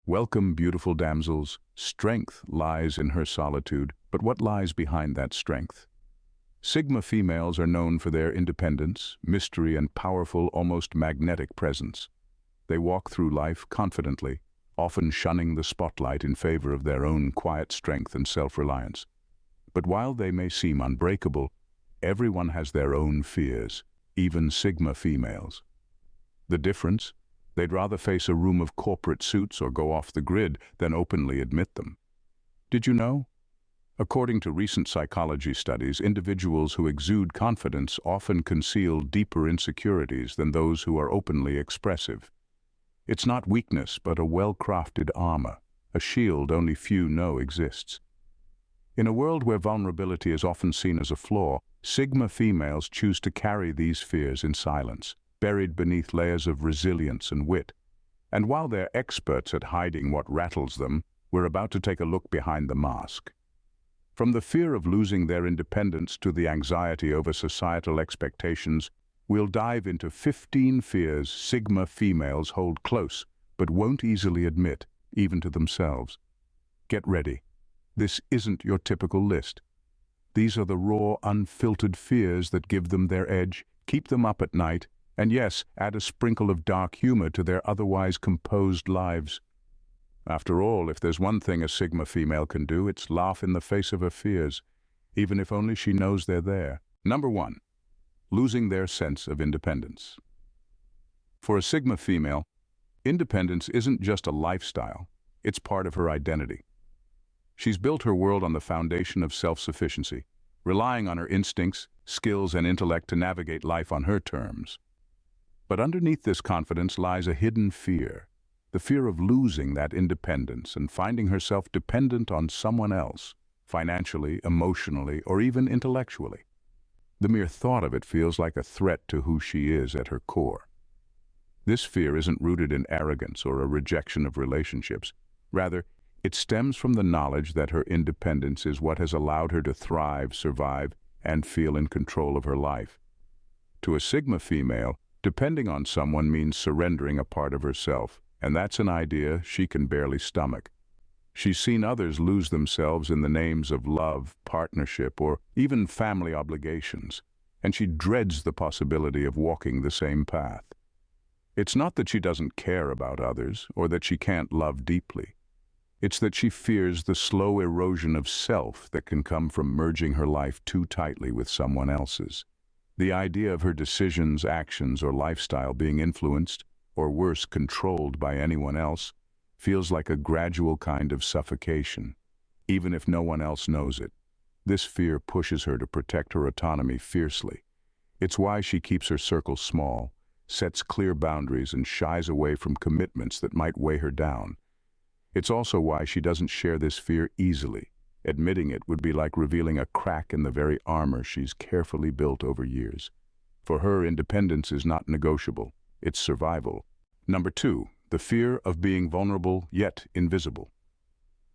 Welcome, beautiful damsels. Strength lies in her solitude, but what lies behind that strength? Sigma females are known for their independence, mystery, and powerful, almost magnetic presence. They walk through life confidently, often shunning the spotlight in favor of their own quiet strength and self-reliance. But while they may seem unbreakable, everyone has their own fears, even Sigma females. The difference? They'd rather face a room of corporate suits or go off the grid than openly admit them. Did you know? According to recent psychology studies, individuals who exude confidence often conceal deeper insecurities than those who are openly expressive. It's not weakness, but a well-crafted armor, a shield only few know exists. In a world where vulnerability is often seen as a flaw, Sigma females choose to carry these fears in silence, buried beneath layers of resilience and wit. And while they're experts at hiding what rattles them, we're about to take a look behind the mask. From the fear of losing their independence to the anxiety over societal expectations, we'll dive into 15 fears Sigma females hold close but won't easily admit, even to themselves. Get ready. This isn't your typical list. These are the raw, unfiltered fears that give them their edge, keep them up at night, and yes, add a sprinkle of dark humor to their otherwise composed lives. After all, if there's one thing a Sigma female can do, it's laugh in the face of her fears, even if only she knows they're there. Number 1. Losing their sense of independence. For a Sigma female, independence isn't just a lifestyle, it's part of her identity. She's built her world on the foundation of self-sufficiency, relying on her instincts, skills, and intellect to navigate life on her terms. But underneath this confidence lies a hidden fear, the fear of losing that independence and finding herself dependent on someone else, financially, emotionally, or even intellectually. The mere thought of it feels like a threat to who she is at her core. This fear isn't rooted in arrogance or a rejection of relationships. Rather, it stems from the knowledge that her independence is what has allowed her to thrive, survive, and feel in control of her life. To a Sigma female, depending on someone means surrendering a part of herself, and that's an idea she can barely stomach. She's seen others lose themselves in the names of love, partnership, or even family obligations, and she dreads the possibility of walking the same path. It's not that she doesn't care about others, or that she can't love deeply. It's that she fears the slow erosion of self that can come from merging her life too tightly with someone else's. The idea of her decisions, actions, or lifestyle being influenced, or worse, controlled by anyone else, feels like a gradual kind of suffocation, even if no one else knows it. This fear pushes her to protect her autonomy fiercely. It's why she keeps her circle small, sets clear boundaries, and shies away from commitments that might weigh her down. It's also why she doesn't share this fear easily. Admitting it would be like revealing a crack in the very armor she's carefully built over years. For her, independence is not negotiable, it's survival. Number 2, the fear of being vulnerable yet invisible.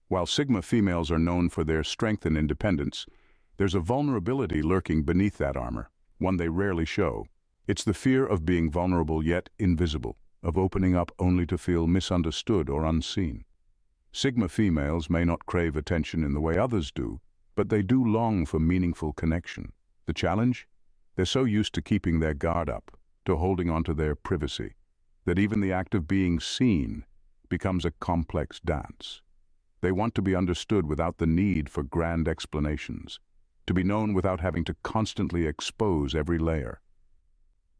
While Sigma females are known for their strength and independence, there's a vulnerability lurking beneath that armor, one they rarely show. It's the fear of being vulnerable yet invisible, of opening up only to feel misunderstood or unseen. Sigma females may not crave attention in the way others do, but they do long for meaningful connection. The challenge? They're so used to keeping their guard up, to holding onto their privacy, that even the act of being seen becomes a complex dance. They want to be understood without the need for grand explanations, to be known without having to constantly expose every layer.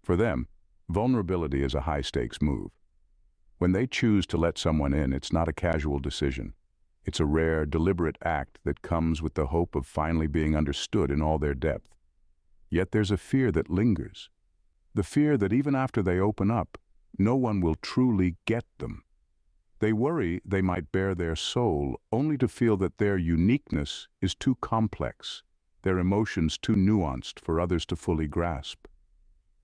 For them, vulnerability is a high-stakes move. When they choose to let someone in, it's not a casual decision. It's a rare, deliberate act that comes with the hope of finally being understood in all their depth. Yet there's a fear that lingers. The fear that even after they open up, no one will truly get them. They worry they might bare their soul only to feel that their uniqueness is too complex, their emotions too nuanced for others to fully grasp.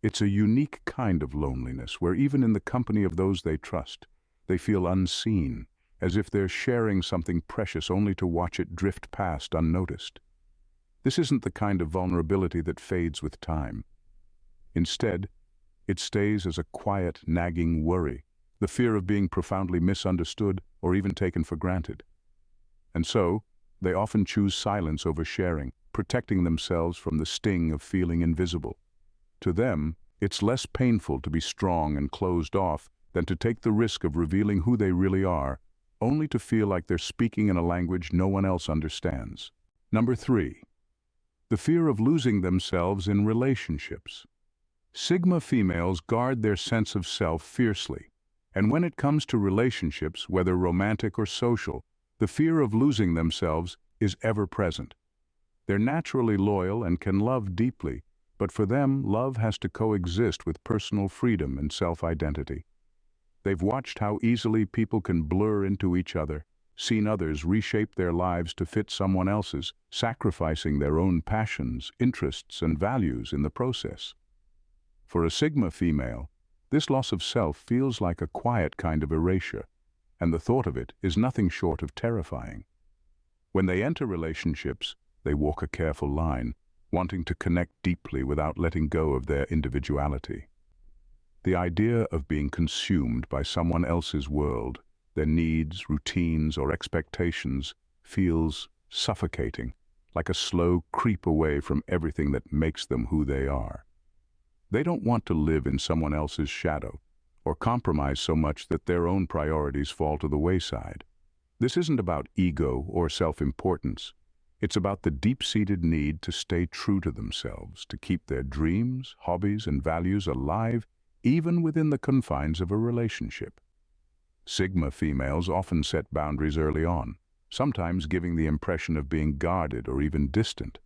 It's a unique kind of loneliness where even in the company of those they trust, they feel unseen, as if they're sharing something precious only to watch it drift past unnoticed. This isn't the kind of vulnerability that fades with time. Instead, it stays as a quiet, nagging worry, the fear of being profoundly misunderstood or even taken for granted. And so, they often choose silence over sharing, protecting themselves from the sting of feeling invisible. To them, it's less painful to be strong and closed off than to take the risk of revealing who they really are, only to feel like they're speaking in a language no one else understands. Number 3. The fear of losing themselves in relationships. Sigma females guard their sense of self fiercely, and when it comes to relationships, whether romantic or social, the fear of losing themselves is ever present. They're naturally loyal and can love deeply, but for them, love has to coexist with personal freedom and self-identity. They've watched how easily people can blur into each other, seen others reshape their lives to fit someone else's, sacrificing their own passions, interests, and values in the process. For a Sigma female, this loss of self feels like a quiet kind of erasure, and the thought of it is nothing short of terrifying. When they enter relationships, they walk a careful line, wanting to connect deeply without letting go of their individuality. The idea of being consumed by someone else's world, their needs, routines, or expectations, feels suffocating, like a slow creep away from everything that makes them who they are. They don't want to live in someone else's shadow, or compromise so much that their own priorities fall to the wayside. This isn't about ego or self-importance. It's about the deep-seated need to stay true to themselves, to keep their dreams, hobbies, and values alive, even within the confines of a relationship. Sigma females often set boundaries early on, sometimes giving the impression of being guarded or even distant.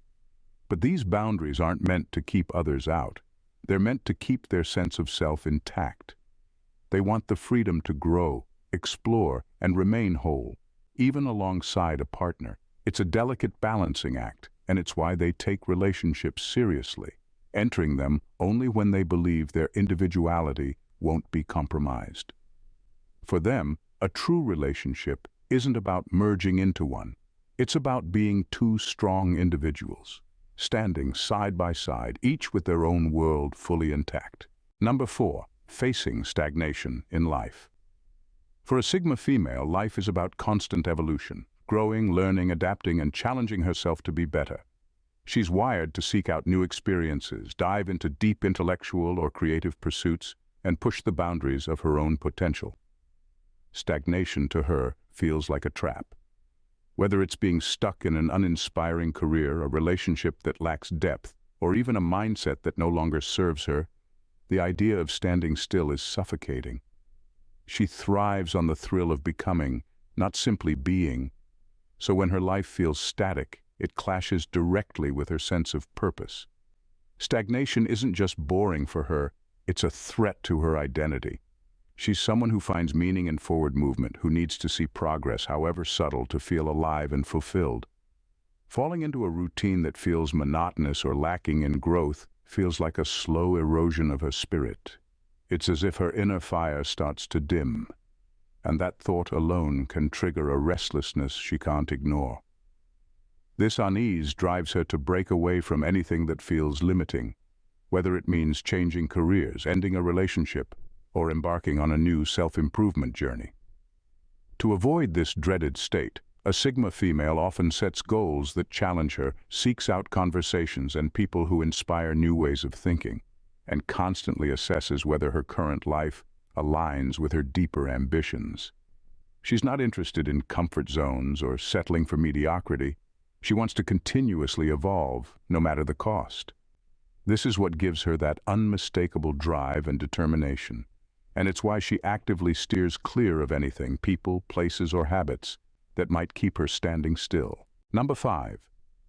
But these boundaries aren't meant to keep others out. They're meant to keep their sense of self intact. They want the freedom to grow, explore, and remain whole, even alongside a partner. It's a delicate balancing act, and it's why they take relationships seriously, entering them only when they believe their individuality won't be compromised. For them, a true relationship isn't about merging into one. It's about being two strong individuals, standing side by side, each with their own world fully intact. Number 4. Facing stagnation in life. For a Sigma female, life is about constant evolution, growing, learning, adapting, and challenging herself to be better. She's wired to seek out new experiences, dive into deep intellectual or creative pursuits, and push the boundaries of her own potential. Stagnation to her feels like a trap. Whether it's being stuck in an uninspiring career, a relationship that lacks depth, or even a mindset that no longer serves her, the idea of standing still is suffocating. She thrives on the thrill of becoming, not simply being. So when her life feels static, it clashes directly with her sense of purpose. Stagnation isn't just boring for her, it's a threat to her identity. She's someone who finds meaning in forward movement, who needs to see progress, however subtle, to feel alive and fulfilled. Falling into a routine that feels monotonous or lacking in growth feels like a slow erosion of her spirit. It's as if her inner fire starts to dim, and that thought alone can trigger a restlessness she can't ignore. This unease drives her to break away from anything that feels limiting, whether it means changing careers, ending a relationship, or embarking on a new self-improvement journey. To avoid this dreaded state, a Sigma female often sets goals that challenge her, seeks out conversations and people who inspire new ways of thinking, and constantly assesses whether her current life aligns with her deeper ambitions. She's not interested in comfort zones or settling for mediocrity. She wants to continuously evolve, no matter the cost. This is what gives her that unmistakable drive and determination, and it's why she actively steers clear of anything, people, places, or habits that might keep her standing still. Number 5.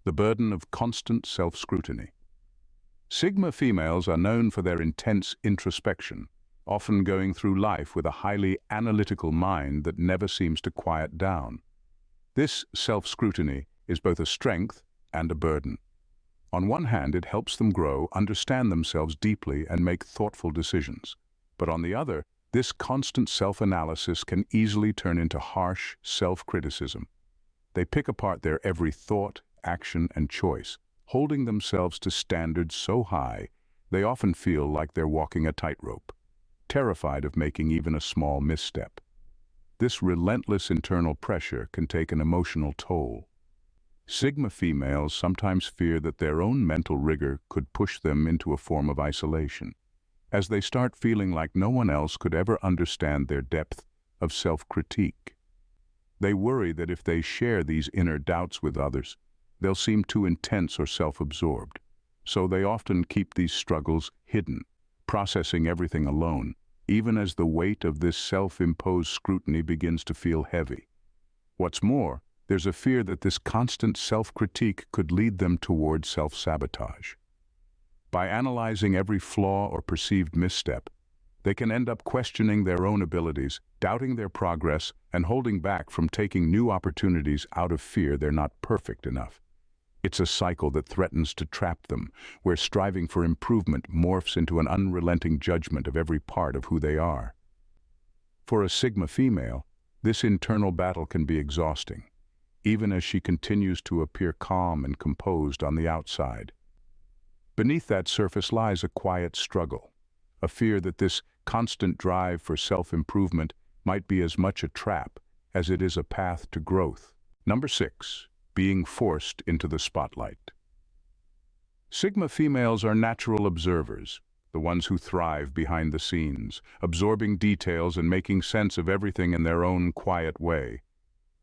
The burden of constant self-scrutiny. Sigma females are known for their intense introspection, often going through life with a highly analytical mind that never seems to quiet down. This self-scrutiny is both a strength and a burden. On one hand, it helps them grow, understand themselves deeply, and make thoughtful decisions. But on the other, this constant self-analysis can easily turn into harsh self-criticism. They pick apart their every thought, action, and choice, holding themselves to standards so high, they often feel like they're walking a tightrope. terrified of making even a small misstep. This relentless internal pressure can take an emotional toll. Sigma females sometimes fear that their own mental rigor could push them into a form of isolation, as they start feeling like no one else could ever understand their depth of self-critique. They worry that if they share these inner doubts with others, they'll seem too intense or self-absorbed. So they often keep these struggles hidden, processing everything alone, even as the weight of this self-imposed scrutiny begins to feel heavy. What's more, there's a fear that this constant self-critique could lead them toward self-sabotage. By analyzing every flaw or perceived misstep, they can end up questioning their own abilities, doubting their progress, and holding back from taking new opportunities out of fear they're not perfect enough. It's a cycle that threatens to trap them, where striving for improvement morphs into an unrelenting judgment of every part of who they are. For a Sigma female, this internal battle can be exhausting, even as she continues to appear calm and composed on the outside. Beneath that surface lies a quiet struggle, a fear that this constant drive for self-improvement might be as much a trap as it is a path to growth. Number 6. Being forced into the spotlight. Sigma females are natural observers, the ones who thrive behind the scenes, absorbing details and making sense of everything in their own quiet way.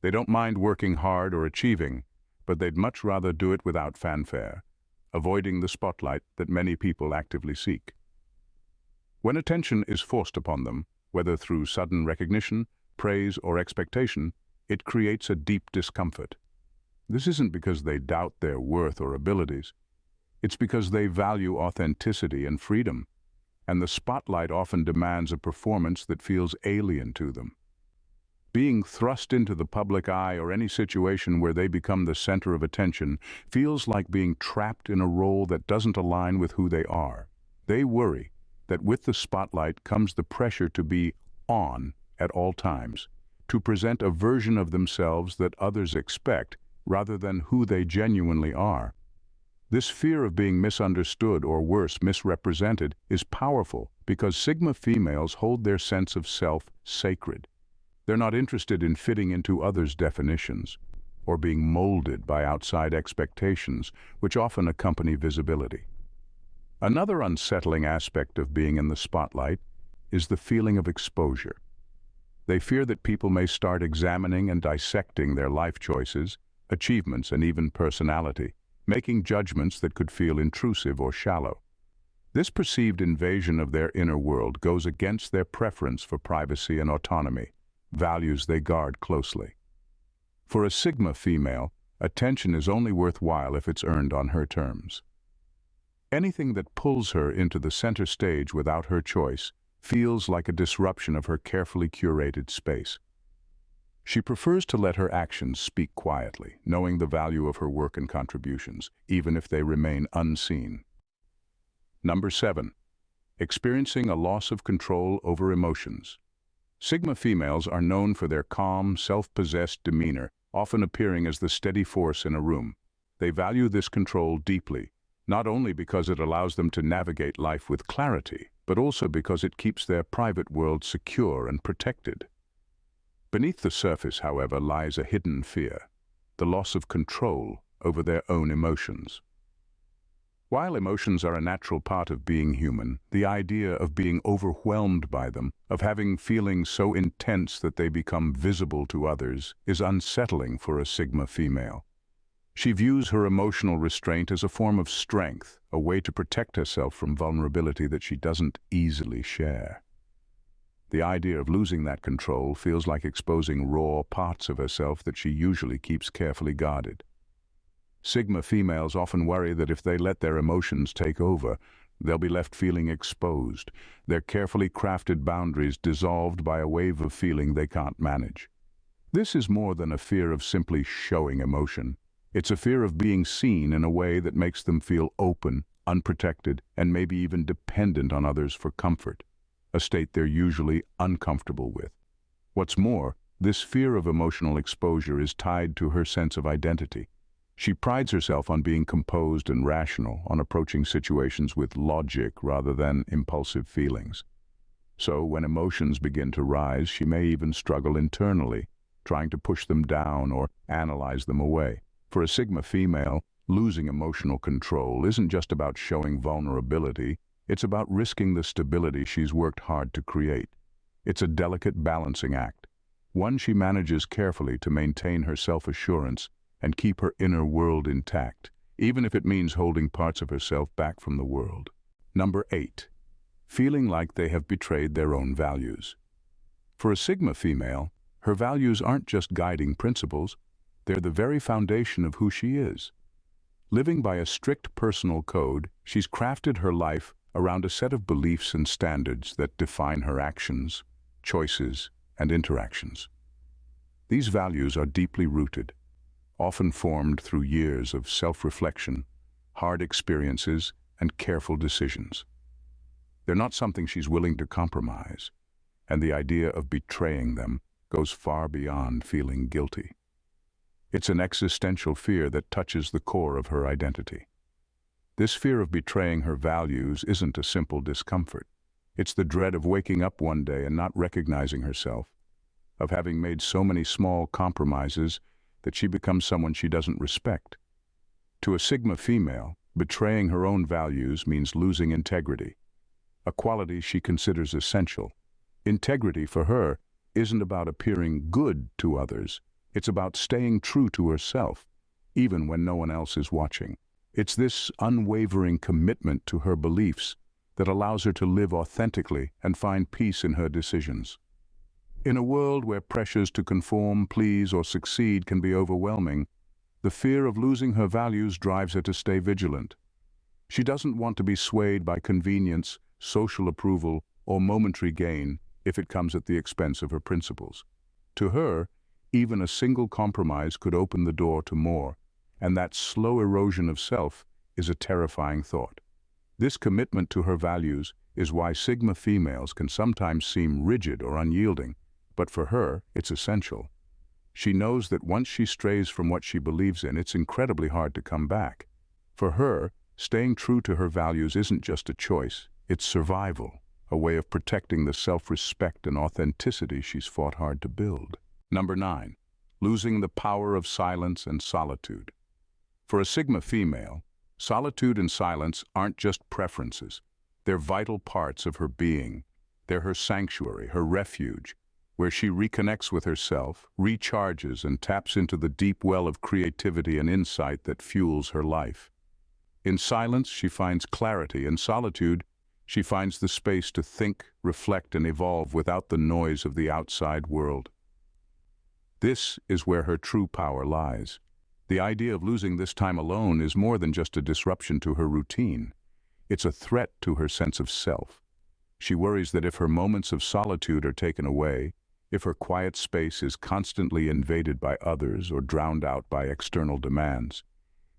They don't mind working hard or achieving, but they'd much rather do it without fanfare, avoiding the spotlight that many people actively seek. When attention is forced upon them, whether through sudden recognition, praise, or expectation, it creates a deep discomfort. This isn't because they doubt their worth or abilities. It's because they value authenticity and freedom, and the spotlight often demands a performance that feels alien to them. Being thrust into the public eye or any situation where they become the center of attention feels like being trapped in a role that doesn't align with who they are. They worry that with the spotlight comes the pressure to be on at all times, to present a version of themselves that others expect, rather than who they genuinely are. This fear of being misunderstood or worse, misrepresented, is powerful because Sigma females hold their sense of self sacred. They're not interested in fitting into others' definitions or being molded by outside expectations, which often accompany visibility. Another unsettling aspect of being in the spotlight is the feeling of exposure. They fear that people may start examining and dissecting their life choices, achievements, and even personality, making judgments that could feel intrusive or shallow. This perceived invasion of their inner world goes against their preference for privacy and autonomy, values they guard closely. For a Sigma female, attention is only worthwhile if it's earned on her terms. Anything that pulls her into the center stage without her choice feels like a disruption of her carefully curated space. She prefers to let her actions speak quietly, knowing the value of her work and contributions, even if they remain unseen. Number 7. Experiencing a loss of control over emotions. Sigma females are known for their calm, self-possessed demeanor, often appearing as the steady force in a room. They value this control deeply, not only because it allows them to navigate life with clarity, but also because it keeps their private world secure and protected. Beneath the surface, however, lies a hidden fear, the loss of control over their own emotions. While emotions are a natural part of being human, the idea of being overwhelmed by them, of having feelings so intense that they become visible to others, is unsettling for a Sigma female. She views her emotional restraint as a form of strength, a way to protect herself from vulnerability that she doesn't easily share. The idea of losing that control feels like exposing raw parts of herself that she usually keeps carefully guarded. Sigma females often worry that if they let their emotions take over, they'll be left feeling exposed, their carefully crafted boundaries dissolved by a wave of feeling they can't manage. This is more than a fear of simply showing emotion. It's a fear of being seen in a way that makes them feel open, unprotected, and maybe even dependent on others for comfort, a state they're usually uncomfortable with. What's more, this fear of emotional exposure is tied to her sense of identity. She prides herself on being composed and rational, on approaching situations with logic rather than impulsive feelings. So when emotions begin to rise, she may even struggle internally, trying to push them down or analyze them away. For a Sigma female, losing emotional control isn't just about showing vulnerability, it's about risking the stability she's worked hard to create. It's a delicate balancing act, one she manages carefully to maintain her self-assurance and keep her inner world intact, even if it means holding parts of herself back from the world. Number 8. Feeling like they have betrayed their own values. For a Sigma female, her values aren't just guiding principles, they're the very foundation of who she is. Living by a strict personal code, she's crafted her life around a set of beliefs and standards that define her actions, choices, and interactions. These values are deeply rooted, often formed through years of self-reflection, hard experiences, and careful decisions. They're not something she's willing to compromise, and the idea of betraying them goes far beyond feeling guilty. It's an existential fear that touches the core of her identity. This fear of betraying her values isn't a simple discomfort. It's the dread of waking up one day and not recognizing herself, of having made so many small compromises that she becomes someone she doesn't respect. To a Sigma female, betraying her own values means losing integrity, a quality she considers essential. Integrity for her isn't about appearing good to others. It's about staying true to herself, even when no one else is watching. It's this unwavering commitment to her beliefs that allows her to live authentically and find peace in her decisions. In a world where pressures to conform, please, or succeed can be overwhelming, the fear of losing her values drives her to stay vigilant. She doesn't want to be swayed by convenience, social approval, or momentary gain if it comes at the expense of her principles. To her, even a single compromise could open the door to more, and that slow erosion of self is a terrifying thought. This commitment to her values is why Sigma females can sometimes seem rigid or unyielding, but for her, it's essential. She knows that once she strays from what she believes in, it's incredibly hard to come back. For her, staying true to her values isn't just a choice, it's survival, a way of protecting the self-respect and authenticity she's fought hard to build. Number 9. Losing the power of silence and solitude. For a Sigma female, solitude and silence aren't just preferences. They're vital parts of her being. They're her sanctuary, her refuge, where she reconnects with herself, recharges, and taps into the deep well of creativity and insight that fuels her life. In silence, she finds clarity. In solitude, she finds the space to think, reflect, and evolve without the noise of the outside world. This is where her true power lies. The idea of losing this time alone is more than just a disruption to her routine. It's a threat to her sense of self. She worries that if her moments of solitude are taken away, if her quiet space is constantly invaded by others or drowned out by external demands,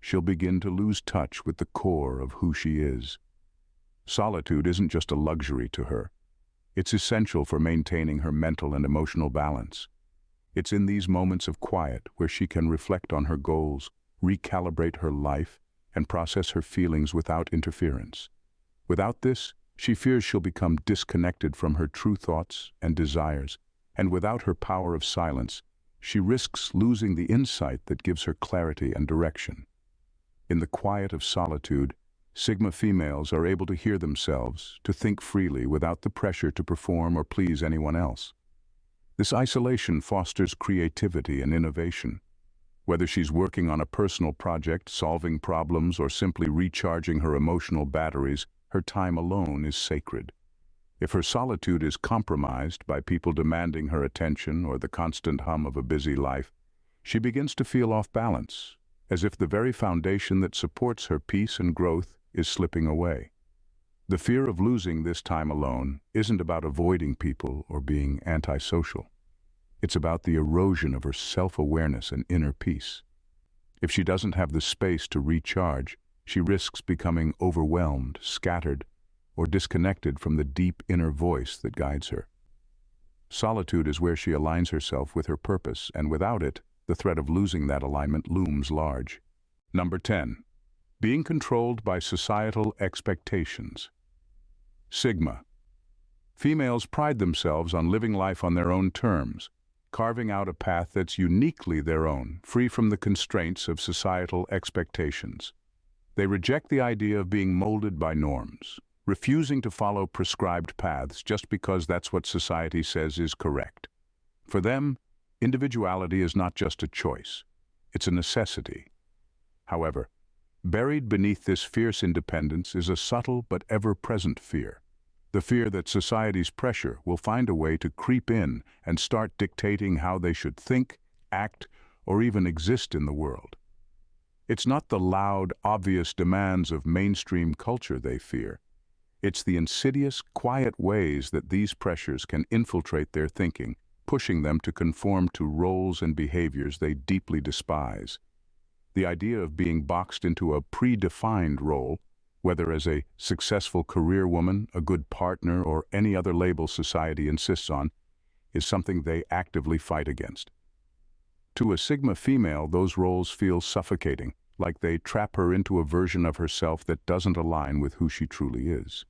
she'll begin to lose touch with the core of who she is. Solitude isn't just a luxury to her. It's essential for maintaining her mental and emotional balance. It's in these moments of quiet where she can reflect on her goals, recalibrate her life, and process her feelings without interference. Without this, she fears she'll become disconnected from her true thoughts and desires, and without her power of silence, she risks losing the insight that gives her clarity and direction. In the quiet of solitude, Sigma females are able to hear themselves, to think freely without the pressure to perform or please anyone else. This isolation fosters creativity and innovation. Whether she's working on a personal project, solving problems, or simply recharging her emotional batteries, her time alone is sacred. If her solitude is compromised by people demanding her attention or the constant hum of a busy life, she begins to feel off balance, as if the very foundation that supports her peace and growth is slipping away. The fear of losing this time alone isn't about avoiding people or being antisocial. It's about the erosion of her self-awareness and inner peace. If she doesn't have the space to recharge, she risks becoming overwhelmed, scattered, or disconnected from the deep inner voice that guides her. Solitude is where she aligns herself with her purpose, and without it, the threat of losing that alignment looms large. Number 10. Being controlled by societal expectations. Sigma. Females pride themselves on living life on their own terms, carving out a path that's uniquely their own, free from the constraints of societal expectations. They reject the idea of being molded by norms, refusing to follow prescribed paths just because that's what society says is correct. For them, individuality is not just a choice, it's a necessity. However, buried beneath this fierce independence is a subtle but ever-present fear. The fear that society's pressure will find a way to creep in and start dictating how they should think, act, or even exist in the world. It's not the loud, obvious demands of mainstream culture they fear. It's the insidious, quiet ways that these pressures can infiltrate their thinking, pushing them to conform to roles and behaviors they deeply despise. The idea of being boxed into a predefined role, whether as a successful career woman, a good partner, or any other label society insists on, is something they actively fight against. To a Sigma female, those roles feel suffocating, like they trap her into a version of herself that doesn't align with who she truly is.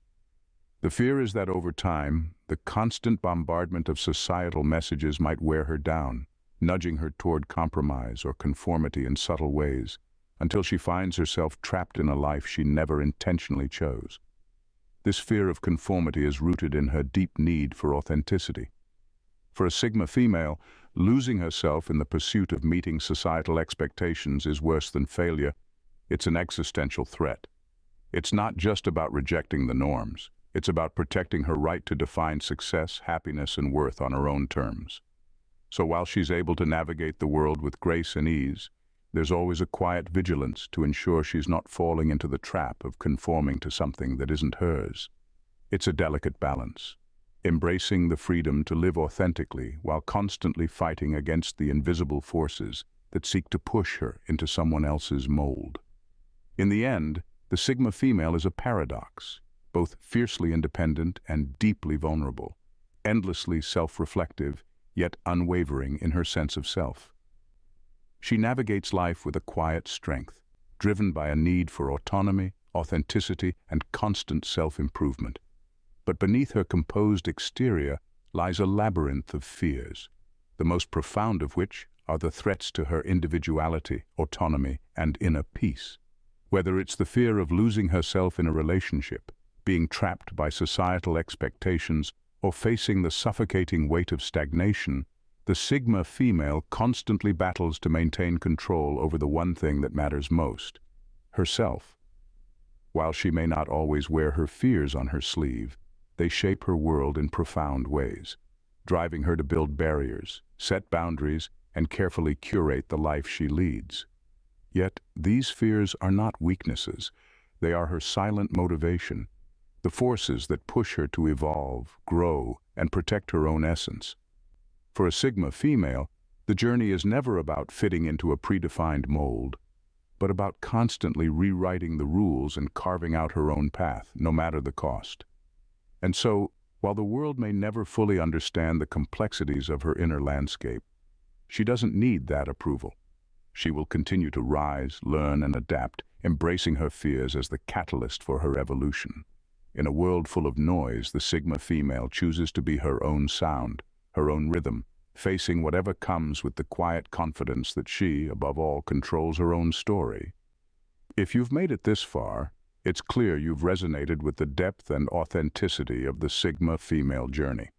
The fear is that over time, the constant bombardment of societal messages might wear her down, nudging her toward compromise or conformity in subtle ways, until she finds herself trapped in a life she never intentionally chose. This fear of conformity is rooted in her deep need for authenticity. For a Sigma female, losing herself in the pursuit of meeting societal expectations is worse than failure. It's an existential threat. It's not just about rejecting the norms. It's about protecting her right to define success, happiness, and worth on her own terms. So while she's able to navigate the world with grace and ease, there's always a quiet vigilance to ensure she's not falling into the trap of conforming to something that isn't hers. It's a delicate balance, embracing the freedom to live authentically while constantly fighting against the invisible forces that seek to push her into someone else's mold. In the end, the Sigma female is a paradox, both fiercely independent and deeply vulnerable, endlessly self-reflective, yet unwavering in her sense of self. She navigates life with a quiet strength, driven by a need for autonomy, authenticity, and constant self-improvement. But beneath her composed exterior lies a labyrinth of fears, the most profound of which are the threats to her individuality, autonomy, and inner peace. Whether it's the fear of losing herself in a relationship, being trapped by societal expectations, or facing the suffocating weight of stagnation, the Sigma female constantly battles to maintain control over the one thing that matters most, herself. While she may not always wear her fears on her sleeve, they shape her world in profound ways, driving her to build barriers, set boundaries, and carefully curate the life she leads. Yet, these fears are not weaknesses. They are her silent motivation, the forces that push her to evolve, grow, and protect her own essence. For a Sigma female, the journey is never about fitting into a predefined mold, but about constantly rewriting the rules and carving out her own path, no matter the cost. And so, while the world may never fully understand the complexities of her inner landscape, she doesn't need that approval. She will continue to rise, learn, and adapt, embracing her fears as the catalyst for her evolution. In a world full of noise, the Sigma female chooses to be her own sound, her own rhythm, facing whatever comes with the quiet confidence that she, above all, controls her own story. If you've made it this far, it's clear you've resonated with the depth and authenticity of the Sigma female journey.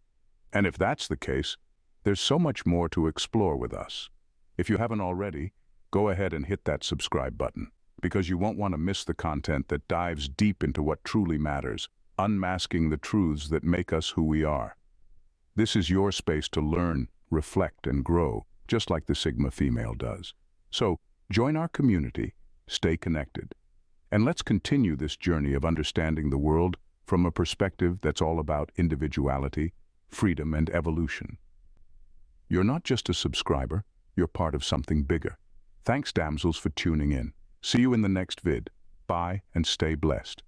And if that's the case, there's so much more to explore with us. If you haven't already, go ahead and hit that subscribe button, because you won't want to miss the content that dives deep into what truly matters, unmasking the truths that make us who we are. This is your space to learn, reflect, and grow, just like the Sigma female does. So, join our community, stay connected, and let's continue this journey of understanding the world from a perspective that's all about individuality, freedom, and evolution. You're not just a subscriber, you're part of something bigger. Thanks, damsels, for tuning in. See you in the next vid. Bye, and stay blessed.